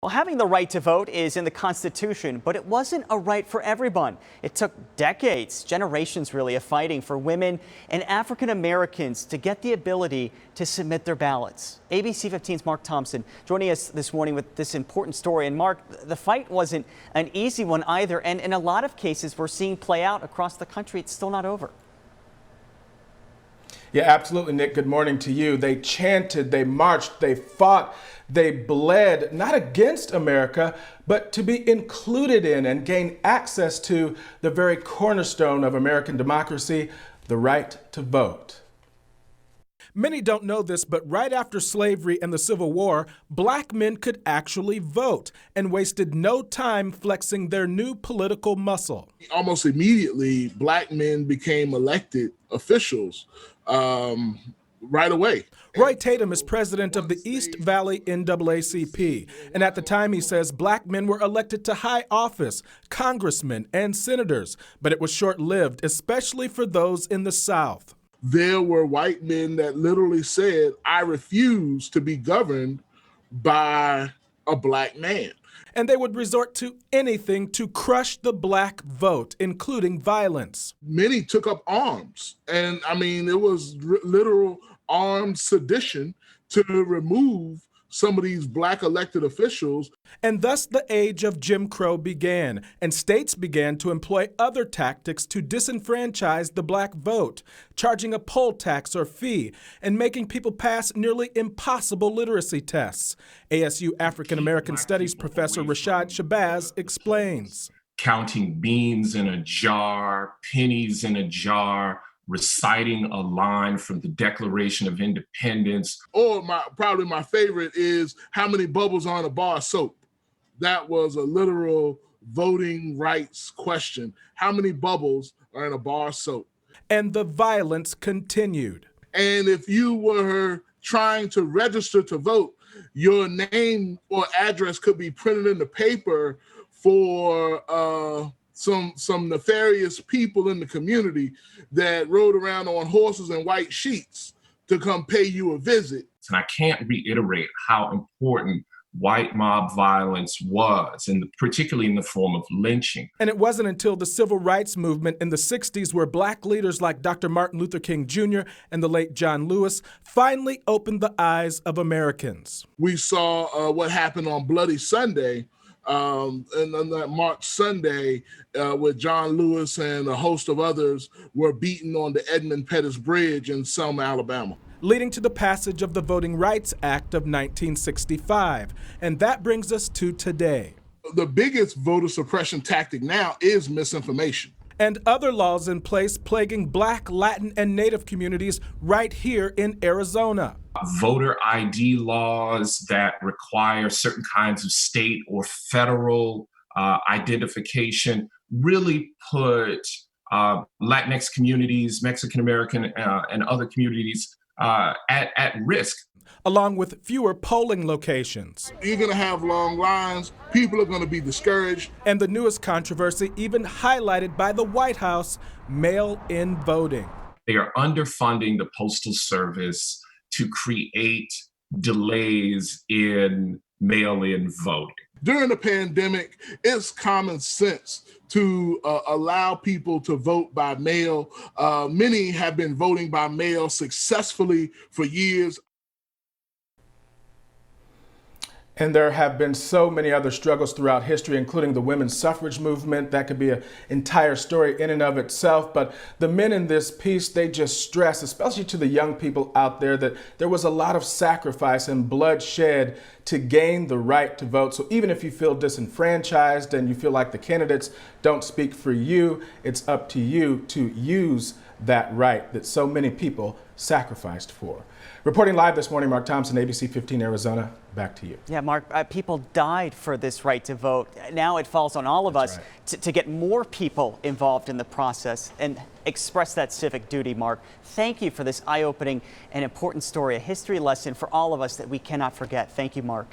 Well, having the right to vote is in the Constitution, but it wasn't a right for everyone. It took decades, generations really, of fighting for women and African Americans to get the ability to submit their ballots. ABC 15's Mark Thompson joining us this morning with this important story. And Mark, the fight wasn't an easy one either. And in a lot of cases we're seeing play out across the country, it's still not over. Yeah, absolutely, Nick. Good morning to you. They chanted, they marched, they fought, they bled, not against America, but to be included in and gain access to the very cornerstone of American democracy, the right to vote. Many don't know this, but right after slavery and the Civil War, black men could actually vote and wasted no time flexing their new political muscle. Almost immediately, black men became elected officials right away. Roy Tatum is president of the East Valley NAACP, and at the time he says black men were elected to high office, congressmen and senators, but it was short-lived, especially for those in the South. There were white men that literally said, I refuse to be governed by a black man. And they would resort to anything to crush the black vote, including violence. Many took up arms. And I mean, it was literal armed sedition to remove some of these black elected officials. And thus the age of Jim Crow began, and states began to employ other tactics to disenfranchise the black vote, charging a poll tax or fee, and making people pass nearly impossible literacy tests. ASU African American Studies professor Rashad Shabazz explains. Counting beans in a jar, pennies in a jar, reciting a line from the Declaration of Independence. Or probably my favorite is how many bubbles are in a bar of soap. That was a literal voting rights question. How many bubbles are in a bar of soap? And the violence continued. And if you were trying to register to vote, your name or address could be printed in the paper for some nefarious people in the community that rode around on horses and white sheets to come pay you a visit. And I can't reiterate how important white mob violence was, and particularly in the form of lynching. And it wasn't until the civil rights movement in the 60s where black leaders like Dr. Martin Luther King Jr. and the late John Lewis finally opened the eyes of Americans. We saw what happened on Bloody Sunday, and on that March Sunday, where John Lewis and a host of others were beaten on the Edmund Pettus Bridge in Selma, Alabama, leading to the passage of the Voting Rights Act of 1965. And that brings us to today. The biggest voter suppression tactic now is misinformation. And other laws in place plaguing Black, Latin, and Native communities right here in Arizona. Voter ID laws that require certain kinds of state or federal identification really put Latinx communities, Mexican American, and other communities at risk. Along with fewer polling locations. You're going to have long lines. People are going to be discouraged. And the newest controversy, even highlighted by the White House, mail-in voting. They are underfunding the Postal Service to create delays in mail-in voting. During the pandemic, it's common sense to allow people to vote by mail. Many have been voting by mail successfully for years. And there have been so many other struggles throughout history, including the women's suffrage movement. That could be an entire story in and of itself. But the men in this piece, they just stress, especially to the young people out there, that there was a lot of sacrifice and bloodshed to gain the right to vote. So even if you feel disenfranchised and you feel like the candidates don't speak for you, it's up to you to use that right that so many people sacrificed for. Reporting live this morning, Mark Thompson, ABC 15 Arizona. Back to you. Yeah, Mark, people died for this right to vote. Now it falls on all of us to get more people involved in the process and express that civic duty, Mark. Thank you for this eye-opening and important story, a history lesson for all of us that we cannot forget. Thank you, Mark.